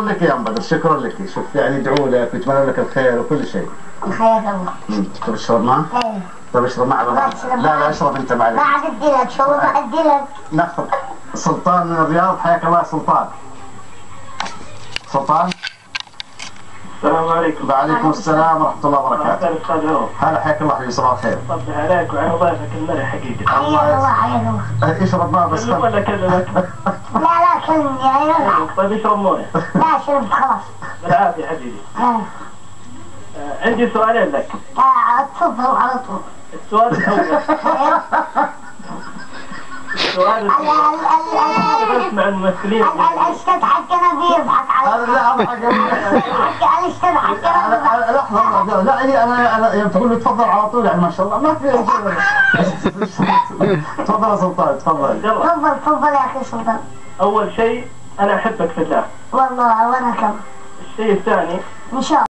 لك يا ام بدر، شكرا لك. شوف يعني ادعو لك ويتمنى لك الخير وكل شيء. الخير الله. تبي تشرب معه؟ ايه. طيب اشرب معه. لا اشرب انت معي. ما عاد ادي لك شو ما ادي لك. ناخذ سلطان من الرياض. حياك الله سلطان. سلطان. السلام عليكم. وعليكم السلام ورحمة الله وبركاته. هلا حياك الله حبيبي، صباح الخير. صبح عليك وعلى ضيفك المرح حقيقة. حياك الله حياك الله. اشرب معه بس. ولا كلمك؟ لا كلمني يا طيب اشرب مويه. لا شربت خلاص. بالعافية حبيبي. عندي سؤالين لك. تفضل على طول. السؤال الأول. السؤال الأول. اسمع الممثلين. الاستاذ حقنا بيضحك على لا اضحك. الاستاذ حقنا لحظة لا انا يوم تقول له تفضل على طول يعني ما شاء الله ما في. تفضل يا سلطان تفضل. تفضل يا اخي سلطان. أول شيء أنا أحبك في الله. والله وانا كمان. الشيء الثاني ان شاء الله.